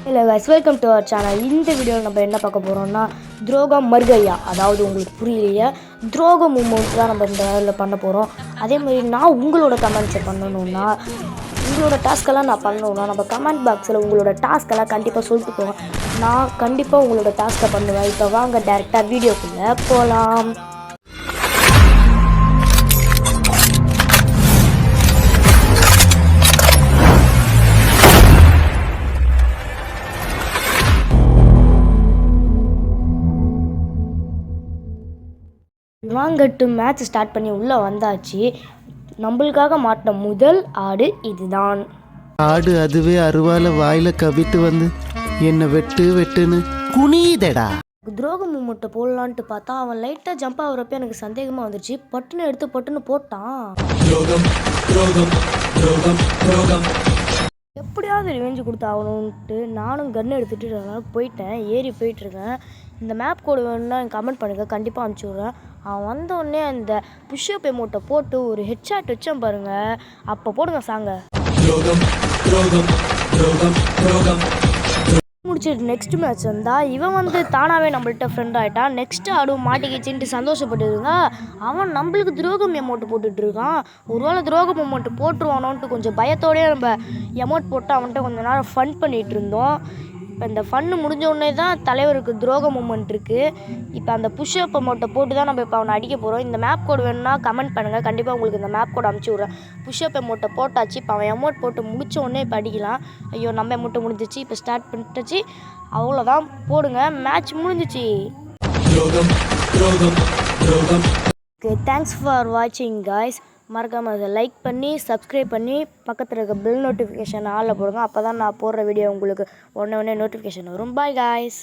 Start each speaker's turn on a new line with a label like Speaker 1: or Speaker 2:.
Speaker 1: Hello guys, welcome to our channel. இந்த வீடியோவில் நம்ம என்ன பார்க்க போகிறோம்னா துரோகம் மர்கையா, அதாவது உங்களுக்கு புரியலையே துரோக மூமெண்ட் தான் நம்ம இந்த வேலையில் பண்ண போகிறோம். அதே மாதிரி நான் உங்களோட கமெண்ட்ஸை பண்ணணுன்னா உங்களோட டாஸ்க்கெல்லாம் நான் பண்ணணுன்னா நம்ம கமெண்ட் பாக்ஸில் உங்களோட டாஸ்க்கெல்லாம் கண்டிப்பாக சொல்லிட்டு போங்க. நான் கண்டிப்பாக உங்களோட டாஸ்க்கை பண்ணுவேன். இப்போ வாங்க டேரெக்டாக வீடியோக்குள்ளே போகலாம். வாங்கட்டு மேட்ச் ஸ்டார்ட் பண்ணி உள்ளே வந்தாச்சு. நம்மளுக்காக மாட்டின முதல் ஆடு இதுதான்.
Speaker 2: ஆடு அதுவே அருவால வாயில கவிட்டு வந்து என்ன வெட்டு வெட்டுன்னு குனிதடா.
Speaker 1: துரோக மூமெண்ட்டை போடலான்ட்டு பார்த்தா அவன் லைட்டாக ஜம்ப் ஆகிறப்ப எனக்கு சந்தேகமாக வந்துச்சு. பட்டுன்னு எடுத்து பட்டுன்னு போட்டான். எப்படியாவது ரிவெஞ்சு கொடுத்தாகணுன்ட்டு நானும் கன் எடுத்துகிட்டு போயிட்டேன். ஏறி போயிட்டுருக்கேன். இந்த மேப் கோடு வேணும்னா கமெண்ட் பண்ணுங்கள், கண்டிப்பாக அனுப்பிச்சி விட்றேன். அவன் வந்தோடனே அந்த புஷ்அப் எமோட்டை போட்டு ஒரு ஹெட்ஷாட் வச்சேன் பாருங்கள். அப்போ போடுங்க சாங்க முடிச்சிட்டு நெக்ஸ்ட் மேட்ச் வந்தால் இவன் வந்து தானாகவே நம்மள்கிட்ட ஃப்ரெண்ட் ஆகிட்டான். நெக்ஸ்ட்டு ஆடும் மாட்டிக்கிச்சின்ட்டு சந்தோஷப்பட்டுருங்க. அவன் நம்மளுக்கு துரோகம் எமௌண்ட் போட்டுட்ருக்கான். ஒருவேளை துரோகம் எமௌண்ட் போட்டுருவானோன்ட்டு கொஞ்சம் பயத்தோடய நம்ம எமௌண்ட் போட்டு அவன்கிட்ட கொஞ்சம் நேரம் ஃபன் பண்ணிகிட்டு இருந்தோம். இப்போ இந்த ஃபன்னு முடிஞ்ச உடனே தான் தலைவருக்கு துரோக மூமெண்ட் இருக்குது. இப்போ அந்த புஷ்அப் அமௌண்ட்டை போட்டு தான் நம்ம இப்போ அவனை அடிக்க போகிறோம். இந்த மேப் கோடு வேணும்னா கமெண்ட் பண்ணுங்கள், கண்டிப்பாக உங்களுக்கு இந்த மேப் கோடு அனுப்பிச்சி விட்றேன். புஷ்அப் அமௌண்ட்டை போட்டாச்சு. இப்போ அவன் அமௌண்ட் போட்டு முடிச்ச உடனே இப்போ அடிக்கலாம். ஐயோ நம்ம அமௌண்ட்டு முடிஞ்சிச்சு. இப்போ ஸ்டார்ட் பண்ணிட்டுச்சு. அவ்வளோதான், போடுங்க, மேட்ச் முடிஞ்சிச்சு. ஓகே, தேங்க்ஸ் ஃபார் வாட்சிங் காய்ஸ். மறக்காமல் அதை லைக் பண்ணி சப்ஸ்கிரைப் பண்ணி பக்கத்தில் இருக்க பெல் நோட்டிஃபிகேஷன் ஆளில் போடுங்க. அப்போ தான் நான் போடுற வீடியோ உங்களுக்கு உடனே நோட்டிஃபிகேஷன் வரும். Bye guys.